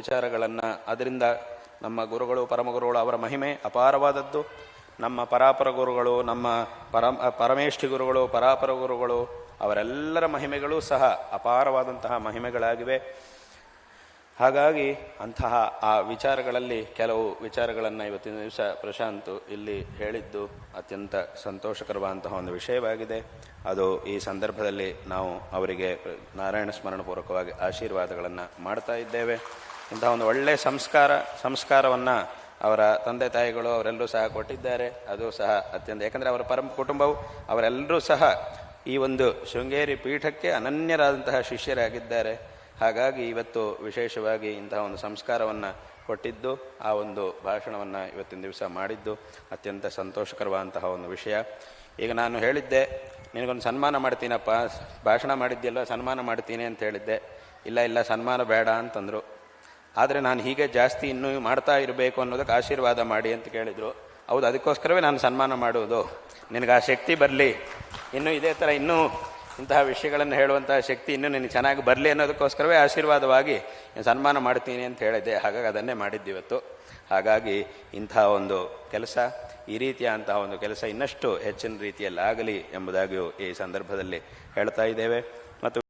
ವಿಚಾರಗಳನ್ನು, ಅದರಿಂದ ನಮ್ಮ ಗುರುಗಳು ಪರಮಗುರುಗಳು ಅವರ ಮಹಿಮೆ ಅಪಾರವಾದದ್ದು. ನಮ್ಮ ಪರಾಪರ ಗುರುಗಳು, ನಮ್ಮ ಪರಮೇಷ್ಠಿ ಗುರುಗಳು, ಪರಾಪರ ಗುರುಗಳು ಅವರೆಲ್ಲರ ಮಹಿಮೆಗಳೂ ಸಹ ಅಪಾರವಾದಂತಹ ಮಹಿಮೆಗಳಾಗಿವೆ. ಹಾಗಾಗಿ ಅಂತಹ ಆ ವಿಚಾರಗಳಲ್ಲಿ ಕೆಲವು ವಿಚಾರಗಳನ್ನು ಇವತ್ತಿನ ದಿವಸ ಪ್ರಶಾಂತ್ ಇಲ್ಲಿ ಹೇಳಿದ್ದು ಅತ್ಯಂತ ಸಂತೋಷಕರವಾದಂತಹ ಒಂದು ವಿಷಯವಾಗಿದೆ. ಅದು ಈ ಸಂದರ್ಭದಲ್ಲಿ ನಾವು ಅವರಿಗೆ ನಾರಾಯಣ ಸ್ಮರಣಪೂರ್ವಕವಾಗಿ ಆಶೀರ್ವಾದಗಳನ್ನು ಮಾಡ್ತಾ ಇದ್ದೇವೆ. ಇಂತಹ ಒಂದು ಒಳ್ಳೆಯ ಸಂಸ್ಕಾರವನ್ನು ಅವರ ತಂದೆ ತಾಯಿಗಳು ಅವರೆಲ್ಲರೂ ಸಹ ಕೊಟ್ಟಿದ್ದಾರೆ. ಅದು ಸಹ ಅತ್ಯಂತ, ಯಾಕಂದರೆ ಅವರ ಕುಟುಂಬವು ಅವರೆಲ್ಲರೂ ಸಹ ಈ ಒಂದು ಶೃಂಗೇರಿ ಪೀಠಕ್ಕೆ ಅನನ್ಯರಾದಂತಹ ಶಿಷ್ಯರಾಗಿದ್ದಾರೆ. ಹಾಗಾಗಿ ಇವತ್ತು ವಿಶೇಷವಾಗಿ ಇಂತಹ ಒಂದು ಸಂಸ್ಕಾರವನ್ನು ಕೊಟ್ಟಿದ್ದು, ಆ ಒಂದು ಭಾಷಣವನ್ನು ಇವತ್ತಿನ ದಿವಸ ಮಾಡಿದ್ದು ಅತ್ಯಂತ ಸಂತೋಷಕರವಾದಂತಹ ಒಂದು ವಿಷಯ. ಈಗ ನಾನು ಹೇಳಿದ್ದೆ, ನಿನಗೊಂದು ಸನ್ಮಾನ ಮಾಡ್ತೀನಪ್ಪ, ಭಾಷಣ ಮಾಡಿದ್ದೆಲ್ಲ ಸನ್ಮಾನ ಮಾಡ್ತೀನಿ ಅಂತ ಹೇಳಿದ್ದೆ. ಇಲ್ಲ ಸನ್ಮಾನ ಬೇಡ ಅಂತಂದರು. ಆದರೆ ನಾನು ಹೀಗೆ ಜಾಸ್ತಿ ಇನ್ನೂ ಮಾಡ್ತಾ ಇರಬೇಕು ಅನ್ನೋದಕ್ಕೆ ಆಶೀರ್ವಾದ ಮಾಡಿ ಅಂತ ಕೇಳಿದರು. ಹೌದು, ಅದಕ್ಕೋಸ್ಕರವೇ ನಾನು ಸನ್ಮಾನ ಮಾಡುವುದು. ನಿನಗೆ ಆ ಶಕ್ತಿ ಬರಲಿ, ಇನ್ನೂ ಇದೇ ಥರ ಇನ್ನೂ ಇಂತಹ ವಿಷಯಗಳನ್ನು ಹೇಳುವಂತಹ ಶಕ್ತಿ ಇನ್ನೂ ನಿನಗೆ ಚೆನ್ನಾಗಿ ಬರಲಿ ಅನ್ನೋದಕ್ಕೋಸ್ಕರವೇ ಆಶೀರ್ವಾದವಾಗಿ ಸನ್ಮಾನ ಮಾಡ್ತೀನಿ ಅಂತ ಹೇಳಿದ್ದೆ. ಹಾಗಾಗಿ ಅದನ್ನೇ ಮಾಡಿದ್ದಿವತ್ತು. ಹಾಗಾಗಿ ಇಂತಹ ಒಂದು ಕೆಲಸ, ಈ ರೀತಿಯ ಅಂತಹ ಒಂದು ಕೆಲಸ ಇನ್ನಷ್ಟು ಹೆಚ್ಚಿನ ರೀತಿಯಲ್ಲಿ ಆಗಲಿ ಎಂಬುದಾಗಿಯೂ ಈ ಸಂದರ್ಭದಲ್ಲಿ ಹೇಳ್ತಾ ಇದ್ದೇವೆ. ಮತ್ತು